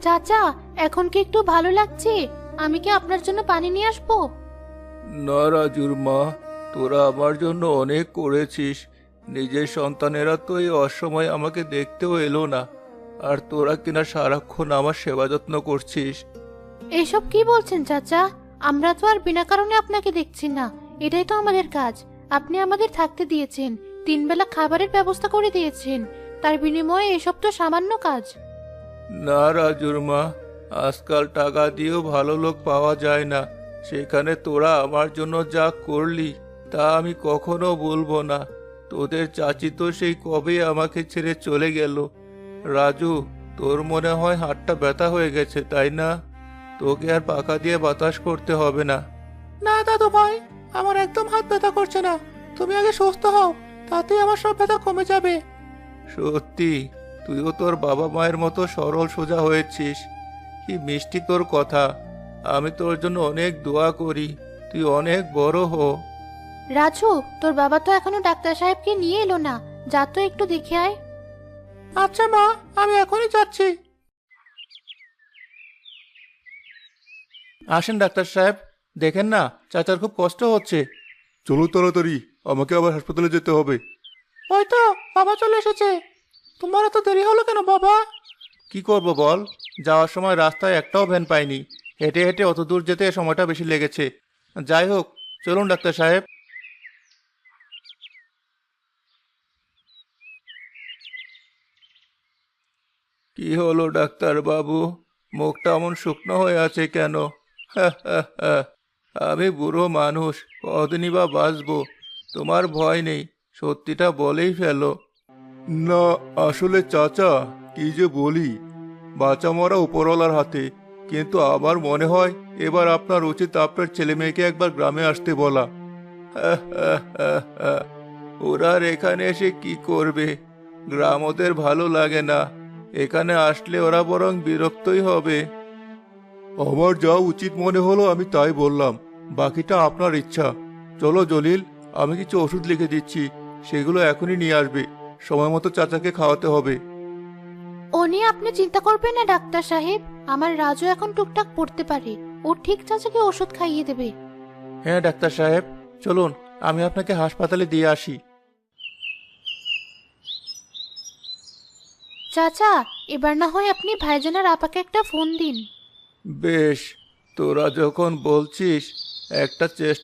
চাচা, এখন কি একটু ভালো লাগছে? আমি কি আপনার জন্য পানি নিয়ে আসবো? না রাজুর মা, তোরা আমার জন্য অনেক করেছিস। নিজের সন্তানেরা তো এই অসময়ে আমাকে দেখতেও এলো না, আর তোরা কিনা সারাক্ষণ আমার সেবা যত্ন করছিস। এসব কি বলছেন চাচা? আমরা তো আর বিনা কারণে আপনাকে দেখছি না। এটাই তো আমাদের কাজ। আপনি আমাদের থাকতে দিয়েছেন, 3 বেলা খাবারের ব্যবস্থা করে দিয়েছেন। তার বিনিময়ে এসব তো সামান্য কাজ। না রাজুর মা, আজকাল টাকা দিয়েও ভালো লোক পাওয়া যায় না। সেখানে তোরা আমার জন্য যা করলি তা আমি কখনো বলবো না। তোদের চাচি তো সেই কবে আমাকে ছেড়ে চলে গেল। রাজু, তোর মনে হয় হাতটা ব্যথা হয়ে গেছে, তাই না? তোকে আর পাখা দিয়ে বাতাস করতে হবে না। না দাদু ভাই, আমার একদম হাত ব্যথা করছে না। তুমি আগে সুস্থ হও, তাতেই আমার সব ব্যথা কমে যাবে। সত্যি, তুইও তোর বাবা মায়ের মতো সরল সোজা হয়েছিস। কি মিষ্টি তোর কথা। আমি তোর জন্য অনেক দোয়া করি, তুই অনেক বড় হ। রাজু, তোর বাবা তো এখনো ডাক্তার সাহেবকে নিয়ে এলো না। যা তো একটু দেখে আয়। আচ্ছা মা, আমি এখনই যাচ্ছি। আসেন ডাক্তার সাহেব, দেখেন না চাচার খুব কষ্ট হচ্ছে। চলো তাড়াতাড়ি, আমাকে আবার হাসপাতালে যেতে হবে। ওই তো বাবা চলে এসেছে। তোমার এত দেরি হলো কেন বাবা? কি করব বল, যাওয়ার সময় রাস্তায় একটাও ভ্যান পাইনি। হেঁটে হেঁটে অত দূর যেতে সময়টা বেশি লেগেছে। যাই হোক, চলুন ডাক্তার সাহেব। কি হলো ডাক্তার বাবু, মুখটা এমন শুকনো হয়ে আছে কেন? আমি বুড়ো মানুষ, কতদিনই বা বাঁচবো। তোমার ভয় নেই, সত্যিটা বলেই ফেলো। না, আসলে চাচা, কি যে বলি, বাঁচা মরা উপরওয়ালার হাতে। কিন্তু আমার মনে হয় এবার আপনার উচিত আপনার ছেলে মেয়েকে একবার গ্রামে আসতে বলা। ওরা আর এখানে এসে কি করবে? গ্রাম ওদের ভালো লাগে না। এখানে আসলে ওরা বরং বিরক্তই হবে। আমার যা উচিত মনে হলো আমি তাই বললাম, বাকিটা আপনার ইচ্ছা। চলো জলিল, আমি কিছু ওষুধ লিখে দিচ্ছি, সেগুলো এখনই নিয়ে আসবে। সময় মতো চাচাকে খাওয়াতে হবে। ও নিয়ে আপনি চিন্তা করবেন না ডাক্তার সাহেব। আমার রাজু এখন টুকটাক পড়তে পারে। ও ঠিক চাচাকে ওষুধ খাইয়ে দেবে। হ্যাঁ ডাক্তার সাহেব, চলুন আমি আপনাকে হাসপাতালে দিয়ে আসি। চাচা, এবার না হয় আপনি ভাইজানের আপাকে একটা ফোন দিন। বেশ, তোরা যখন বলছিস, একটা চেষ্টা